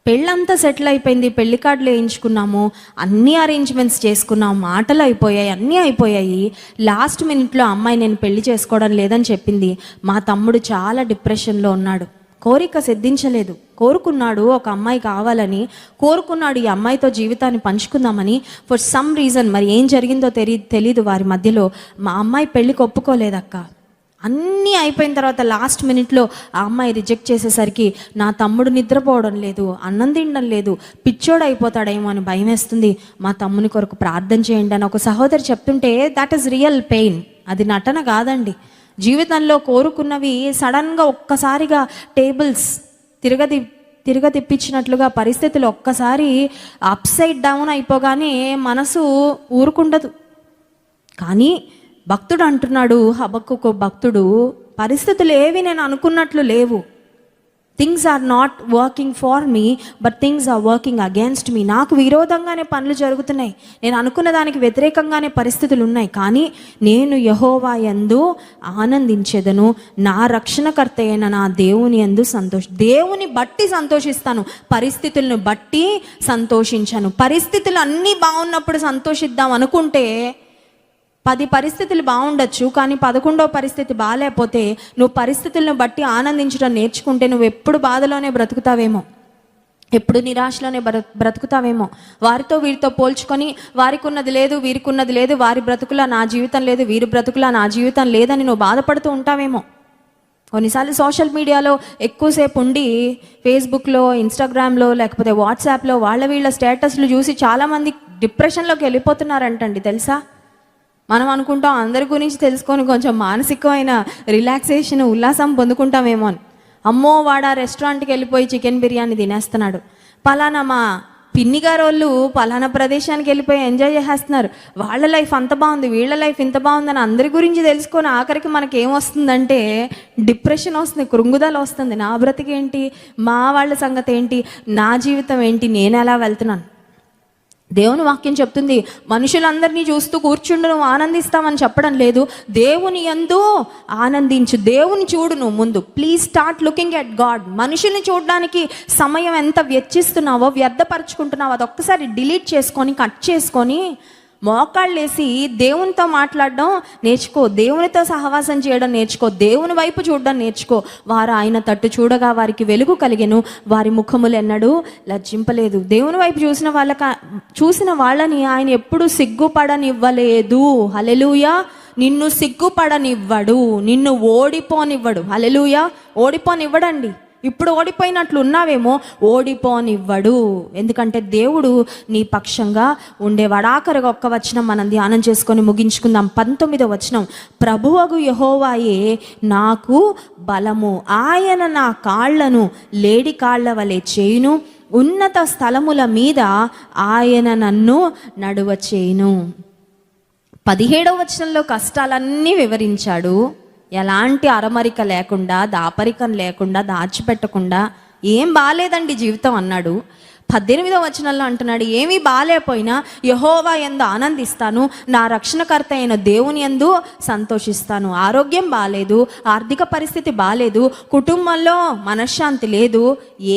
పెళ్ళంతా సెటిల్ అయిపోయింది, పెళ్లి కార్డులు వేయించుకున్నాము, అన్ని అరేంజ్మెంట్స్ చేసుకున్నాము, మాటలు అయిపోయాయి, అన్నీ అయిపోయాయి. లాస్ట్ మినిట్లో అమ్మాయి నేను పెళ్లి చేసుకోవడం లేదని చెప్పింది. మా తమ్ముడు చాలా డిప్రెషన్లో ఉన్నాడు. కోరిక సిద్ధించలేదు. కోరుకున్నాడు ఒక అమ్మాయి కావాలని, కోరుకున్నాడు ఈ అమ్మాయితో జీవితాన్ని పంచుకుందామని. ఫర్ సమ్ రీజన్, మరి ఏం జరిగిందో తెలీదు వారి మధ్యలో, మా అమ్మాయి పెళ్ళికి ఒప్పుకోలేదక్క. అన్నీ అయిపోయిన తర్వాత లాస్ట్ మినిట్లో ఆ అమ్మాయి రిజెక్ట్ చేసేసరికి నా తమ్ముడు నిద్రపోవడం లేదు, అన్నం తినడం లేదు, పిచ్చోడు అయిపోతాడేమో అని భయం వేస్తుంది, మా తమ్ముని కొరకు ప్రార్థన చేయండి అని ఒక సహోదరి చెప్తుంటే దట్ ఈస్ రియల్ పెయిన్. అది నటన కాదండి. జీవితంలో కోరుకున్నవి సడన్గా ఒక్కసారిగా టేబుల్స్ తిరగతిప్పించినట్లుగా పరిస్థితులు ఒక్కసారి అప్సైడ్ డౌన్ అయిపోగానే మనసు ఊరుకుండదు. కానీ భక్తుడు అంటున్నాడు, హబక్కూకు భక్తుడు, పరిస్థితులు ఏవి నేను అనుకున్నట్లు లేవు. Things are not working for me but things are working against me. నాకు విరోధంగానే పనులు జరుగుతున్నాయి, నేను అనుకున్న దానికి వ్యతిరేకంగానే పరిస్థితులు ఉన్నాయి. కానీ నేను యెహోవా యందు ఆనందించెదను, నా రక్షణకర్త అయిన నా దేవుని యందు దేవుని బట్టి సంతోషిస్తాను, పరిస్థితులను బట్టి సంతోషించను. పరిస్థితులు అన్నీ బాగున్నప్పుడు సంతోషిద్దాం అనుకుంటే 10 పరిస్థితులు బాగుండొచ్చు, కానీ 11వ పరిస్థితి బాగాలేకపోతే నువ్వు పరిస్థితులను బట్టి ఆనందించడం నేర్చుకుంటే నువ్వు ఎప్పుడు బాధలోనే బ్రతుకుతావేమో, ఎప్పుడు నిరాశలోనే బ్రతుకుతావేమో. వారితో వీరితో పోల్చుకొని వారికి ఉన్నది లేదు, వీరికి ఉన్నది లేదు, వారి బ్రతుకులా నా జీవితం లేదు, వీరి బ్రతుకులా నా జీవితం లేదని నువ్వు బాధపడుతూ ఉంటావేమో. కొన్నిసార్లు సోషల్ మీడియాలో ఎక్కువసేపు ఉండి ఫేస్బుక్లో, ఇన్స్టాగ్రామ్లో, లేకపోతే వాట్సాప్లో వీళ్ళ స్టేటస్లు చూసి చాలామంది డిప్రెషన్లోకి వెళ్ళిపోతున్నారంటండి, తెలుసా? మనం అనుకుంటాం అందరి గురించి తెలుసుకొని కొంచెం మానసికమైన రిలాక్సేషన్, ఉల్లాసం పొందుకుంటామేమో అని. అమ్మో, వాడా రెస్టారెంట్కి వెళ్ళిపోయి చికెన్ బిర్యానీ తినేస్తున్నాడు, పలానా మా పిన్ని గారు వాళ్ళు పలానా ప్రదేశానికి వెళ్ళిపోయి ఎంజాయ్ చేసేస్తున్నారు, వాళ్ళ లైఫ్ అంత బాగుంది, వీళ్ళ లైఫ్ ఇంత బాగుందని అందరి గురించి తెలుసుకొని ఆఖరికి మనకి ఏమొస్తుందంటే డిప్రెషన్ వస్తుంది, కృంగుదల వస్తుంది. నా బ్రతికేంటి, మా వాళ్ళ సంగతి ఏంటి, నా జీవితం ఏంటి, నేను ఎలా వెళ్తున్నాను? దేవుని వాక్యం చెప్తుంది, మనుషులందరినీ చూస్తూ కూర్చుండు నువ్వు ఆనందిస్తామని చెప్పడం లేదు. దేవుని యందు ఆనందించు, దేవుని చూడు నువ్వు ముందు. Please start looking at God. మనుషుల్ని చూడడానికి సమయం ఎంత వ్యర్థిస్తున్నావో, వ్యర్థపరుచుకుంటున్నావో అదొక్కసారి డిలీట్ చేసుకొని, కట్ చేసుకొని, మోకాళ్ళేసి దేవునితో మాట్లాడడం నేర్చుకో, దేవునితో సహవాసం చేయడం నేర్చుకో, దేవుని వైపు చూడడం నేర్చుకో. వారు ఆయన తట్టు చూడగా వారికి వెలుగు కలిగెను, వారి ముఖములు ఎన్నడూ లజ్జింపలేదు. దేవుని వైపు చూసిన వాళ్ళని ఆయన ఎప్పుడు సిగ్గుపడనివ్వలేదు. హల్లెలూయా. నిన్ను సిగ్గుపడనివ్వడు, నిన్ను ఓడిపోనివ్వడు. హల్లెలూయా. ఓడిపోనివ్వడండి. ఇప్పుడు ఓడిపోయినట్లు ఉన్నావేమో, ఓడిపోనివ్వడు. ఎందుకంటే దేవుడు నీ పక్షంగా ఉండేవాడు. ఆఖరిగా ఒక్క వచనం మనం ధ్యానం చేసుకొని ముగించుకుందాం. 19వ వచనం, ప్రభువగు యెహోవాయే నాకు బలము, ఆయన నా కాళ్లను లేడి కాళ్ల వలె చేయును, ఉన్నత స్థలముల మీద ఆయన నన్ను నడువ చేయును. 17వ వచనంలో కష్టాలన్నీ వివరించాడు. ఎలాంటి అరమరిక లేకుండా, దాపరికం లేకుండా, దాచిపెట్టకుండా, ఏం బాలేదండి జీవితం అన్నాడు. 18వ వచనంలో అంటున్నాడు, ఏమీ బాలేకపోయినా యెహోవా యందు ఆనందిస్తాను, నా రక్షణకర్త అయిన దేవుని యందు సంతోషిస్తాను. ఆరోగ్యం బాలేదు, ఆర్థిక పరిస్థితి బాలేదు, కుటుంబంలో మనశ్శాంతి లేదు,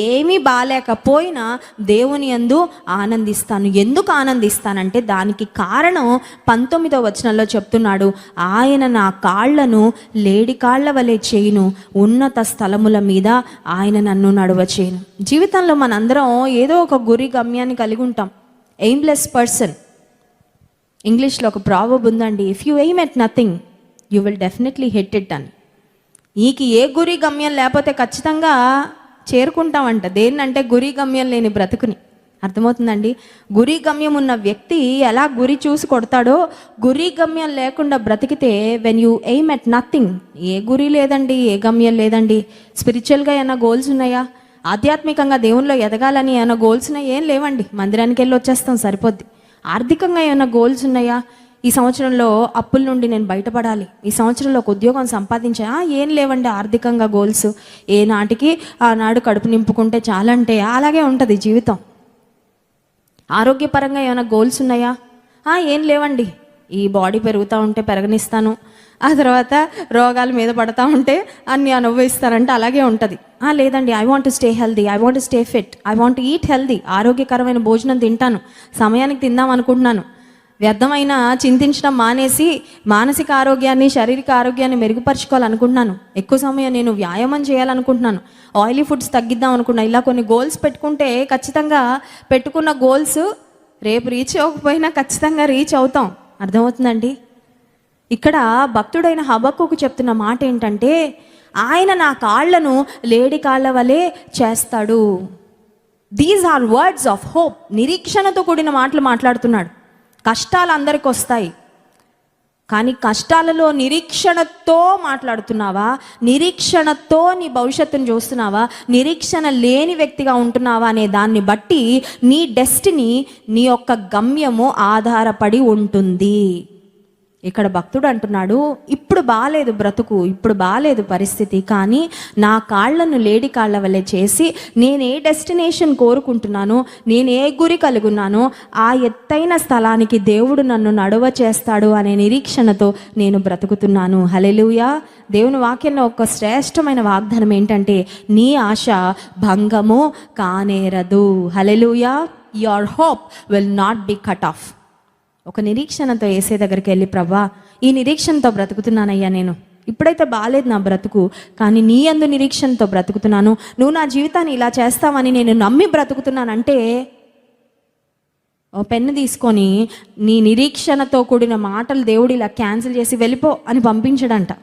ఏమీ బాలేకపోయినా దేవుని యందు ఆనందిస్తాను. ఎందుకు ఆనందిస్తానంటే దానికి కారణం 19వ వచనంలో చెప్తున్నాడు, ఆయన నా కాళ్లను లేడి కాళ్ల వలె చేయును, ఉన్నత స్థలముల మీద ఆయన నన్ను నడువ చేయును. జీవితంలో మనందరం ఏదో ఒక గురి గమ్యాన్ని కలిగి ఉంటాం. Aimless person. ఇంగ్లీష్లో ఒక ప్రావర్బ్ ఉందండి, if you aim at nothing you will definitely hit it అని. నీకు ఏ గురి గమ్యం లేకపోతే ఖచ్చితంగా చేరుకుంటామంట. దేన్నంటే గురి గమ్యం లేని బ్రతుకుని. అర్థమవుతుందండి? గురి గమ్యం ఉన్న వ్యక్తి ఎలా గురి చూసి కొడతాడో, గురి గమ్యం లేకుండా బ్రతికితే when you aim at nothing, ఏ గురి లేదండి, ఏ గమ్యం లేదండి. స్పిరిచువల్గా ఏమైనా గోల్స్ ఉన్నాయా? ఆధ్యాత్మికంగా దేవునిలో ఎదగాలని ఏమైనా గోల్స్ ఉన్నాయా? ఏం లేవండి, మందిరానికి వెళ్ళి వచ్చేస్తాం సరిపోద్ది. ఆర్థికంగా ఏమైనా గోల్స్ ఉన్నాయా? ఈ సంవత్సరంలో అప్పుల నుండి నేను బయటపడాలి, ఈ సంవత్సరంలో ఒక ఉద్యోగం సంపాదించా? ఏం లేవండి ఆర్థికంగా గోల్స్. ఏ నాటికి ఆనాడు కడుపు నింపుకుంటే చాలంటే అలాగే ఉంటుంది జీవితం. ఆరోగ్యపరంగా ఏమైనా గోల్స్ ఉన్నాయా? ఏం లేవండి. ఈ బాడీ పెరుగుతూ ఉంటే పెరగనిస్తాను, ఆ తర్వాత రోగాల మీద పడతా ఉంటే అన్ని అనుభవిస్తారంటే అలాగే ఉంటుంది. లేదండి, I want to stay healthy, I want to stay fit, I want to eat healthy. ఆరోగ్యకరమైన భోజనం తింటాను, సమయానికి తిందాం అనుకుంటున్నాను, వ్యర్థమైన చింతించడం మానేసి మానసిక ఆరోగ్యాన్ని, శారీరక ఆరోగ్యాన్ని మెరుగుపరుచుకోవాలనుకుంటున్నాను. ఎక్కువ సమయం నేను వ్యాయామం చేయాలనుకుంటున్నాను. ఆయిలీ ఫుడ్స్ తగ్గిద్దాం అనుకున్నాను. ఇలా కొన్ని గోల్స్ పెట్టుకుంటే ఖచ్చితంగా పెట్టుకున్న గోల్స్ రేపు రీచ్ అవ్వకపోయినా ఖచ్చితంగా రీచ్ అవుతాం. అర్థమవుతుందండి? ఇక్కడ భక్తుడైన హబక్కూకు చెప్తున్న మాట ఏంటంటే, ఆయన నా కాళ్లను లేడి కాళ్ళ వలె చేస్తాడు. These are words of hope. నిరీక్షణతో కూడిన మాటలు మాట్లాడుతున్నాడు. కష్టాలు అందరికి వస్తాయి, కానీ కష్టాలలో నిరీక్షణతో మాట్లాడుతున్నావా? నిరీక్షణతో నీ భవిష్యత్తును చూస్తున్నావా? నిరీక్షణ లేని వ్యక్తిగా ఉంటున్నావా అనే దాన్ని బట్టి నీ డెస్టినీ, నీ యొక్క గమ్యము ఆధారపడి ఉంటుంది. ఇక్కడ భక్తుడు అంటున్నాడు, ఇప్పుడు బాలేదు బ్రతుకు, ఇప్పుడు బాలేదు పరిస్థితి, కానీ నా కాళ్లను లేడి కాళ్ళ వల్లే చేసి నేను ఏ డెస్టినేషన్ కోరుకుంటున్నానో, నేను ఏ గురి కలుగున్నానో ఆ ఎత్తైన స్థలానికి దేవుడు నన్ను నడువ చేస్తాడు అనే నిరీక్షణతో నేను బ్రతుకుతున్నాను. హల్లెలూయా. దేవుని వాక్యంలో ఒక శ్రేష్టమైన వాగ్దానం ఏంటంటే, నీ ఆశ భంగము కానేరదు. హల్లెలూయా. Your hope will not be cut off. ఒక నిరీక్షణతో యేసే దగ్గరికి వెళ్ళి, ప్రభా ఈ నిరీక్షణతో బ్రతుకుతున్నానయ్యా, నేను ఇప్పుడైతే బాలేదు నా బ్రతుకు, కానీ నీ యందు నిరీక్షణతో బ్రతుకుతున్నాను, నువ్వు నా జీవితాన్ని ఇలా చేస్తావని నేను నమ్మి బ్రతుకుతున్నానంటే, ఓ పెన్ను తీసుకొని నీ నిరీక్షణతో కూడిన మాటలు దేవుడు ఇలా క్యాన్సిల్ చేసి వెళ్ళిపో అని పంపించడంట.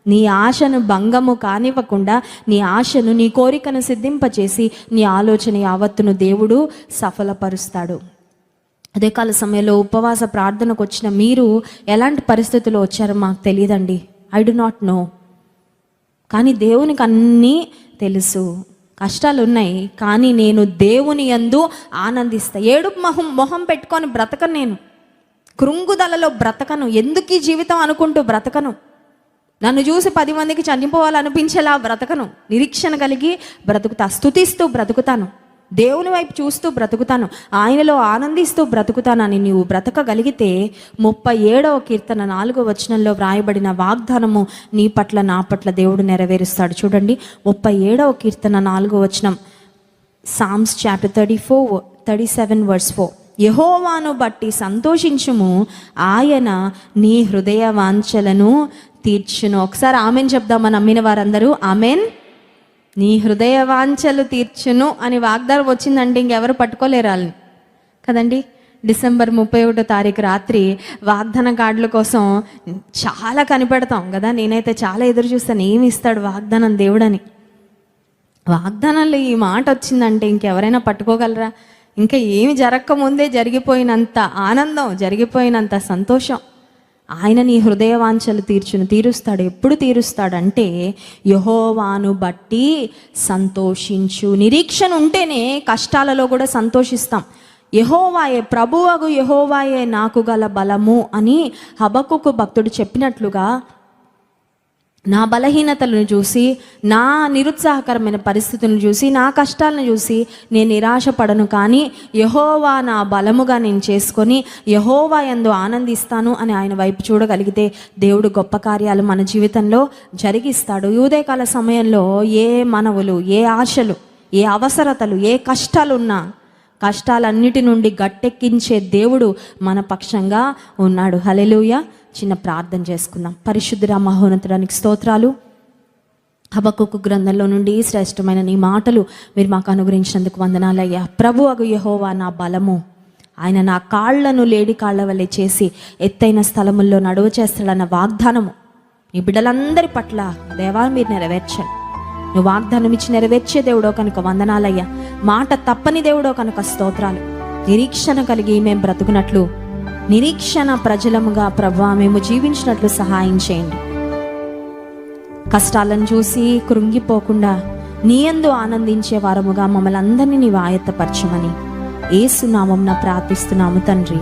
నీ ఆశను భంగము కానివ్వకుండా, నీ ఆశను, నీ కోరికను సిద్ధింపచేసి నీ ఆలోచన యావత్తును దేవుడు సఫలపరుస్తాడు. అదే కాల సమయంలో ఉపవాస ప్రార్థనకు వచ్చిన మీరు ఎలాంటి పరిస్థితుల్లో వచ్చారో మాకు తెలియదండి. I do not know. కానీ దేవునికి అన్నీ తెలుసు. కష్టాలు ఉన్నాయి, కానీ నేను దేవుని యందు ఆనందిస్తా. ఏడుపు మొహం పెట్టుకొని బ్రతకను, నేను కృంగుదలలో బ్రతకను, ఎందుకు ఈ జీవితం అనుకుంటూ బ్రతకను, నన్ను చూసి 10 మందికి చనిపోవాలనిపించేలా బ్రతకను. నిరీక్షణ కలిగి బ్రతుకుతా, స్తుతిస్తూ బ్రతుకుతాను, దేవుని వైపు చూస్తూ బ్రతుకుతాను, ఆయనలో ఆనందిస్తూ బ్రతుకుతానని నీవు బ్రతకగలిగితే 37వ కీర్తన 4వ వచనంలో వ్రాయబడిన వాగ్దానము నీ పట్ల, నా పట్ల దేవుడు నెరవేరుస్తాడు. చూడండి, 37వ కీర్తన 4వ వచనం, సామ్స్ చాప్టర్ 37 వర్స్ 4. యెహోవాను బట్టి సంతోషించుము, ఆయన నీ హృదయ వాంఛలను తీర్చును. ఒకసారి ఆమెన్ చెప్దామా నమ్మిన వారందరూ? ఆమెన్. నీ హృదయ వాంఛలు తీర్చును అని వాగ్దానం వచ్చిందంటే ఇంకెవరు పట్టుకోలేరు వాళ్ళని కదండి. డిసెంబర్ 31వ తారీఖు రాత్రి వాగ్దాన కార్డుల కోసం చాలా కనిపెడతాం కదా. నేనైతే చాలా ఎదురు చూస్తాను, ఏమి ఇస్తాడు వాగ్దానం దేవుడని. వాగ్దానంలో ఈ మాట వచ్చిందంటే ఇంకెవరైనా పట్టుకోగలరా? ఇంకా ఏమి జరగకముందే జరిగిపోయినంత ఆనందం, జరిగిపోయినంత సంతోషం. ఆయన నీ హృదయ వాంఛలు తీరుస్తాడు. ఎప్పుడు తీరుస్తాడంటే, యెహోవాను బట్టి సంతోషించు. నిరీక్షణ ఉంటేనే కష్టాలలో కూడా సంతోషిస్తాం. యెహోవాయే, ప్రభువగు యెహోవాయే నాకు గల బలము అని హబక్కూకు భక్తుడు చెప్పినట్లుగా, నా బలహీనతలను చూసి, నా నిరుత్సాహకరమైన పరిస్థితులను చూసి, నా కష్టాలను చూసి నేను నిరాశపడను, కానీ యెహోవా నా బలముగా నేను చేసుకొని యెహోవా యందు ఆనందిస్తాను అని ఆయన వైపు చూడగలిగితే దేవుడు గొప్ప కార్యాలు మన జీవితంలో జరిగిస్తాడు. ఈ ఉదయకాల సమయంలో ఏ మనవులు, ఏ ఆశలు, ఏ అవసరతలు, ఏ కష్టాలున్నా కష్టాలన్నిటి నుండి గట్టెక్కించే దేవుడు మన పక్షంగా ఉన్నాడు. హల్లెలూయా. చిన్న ప్రార్థన చేసుకుందాం. పరిశుద్ధుడా, మహోన్నతుడానికి స్తోత్రాలు. హబక్కూకు గ్రంథంలో నుండి శ్రేష్టమైన నీ మాటలు మీరు మాకు అనుగ్రహించినందుకు వందనాలయ్యా. ప్రభువగు యెహోవా నా బలము, ఆయన నా కాళ్లను లేడి కాళ్ల వలె చేసి ఎత్తైన స్థలముల్లో నడువ చేస్తాడన్న వాగ్దానము ఈ బిడ్డలందరి పట్ల దేవా మీరు నెరవేర్చండి. నువ్వు వాగ్దానం ఇచ్చి నెరవేర్చే దేవుడో కనుక వందనాలయ్యా. మాట తప్పని దేవుడో కనుక స్తోత్రాలు. నిరీక్షణ కలిగి మేము బ్రతుకున్నట్లు, నిరీక్షణ ప్రజలముగా ప్రభువా మేము జీవించినట్లు సహాయం చేయండి. కష్టాలను చూసి కృంగిపోకుండా నీ యందు ఆనందించే వారముగా మమ్మల్ని అందరినీ నీవు ఆయత్తపరచమని యేసు నామమున ప్రార్థిస్తున్నాము తండ్రి.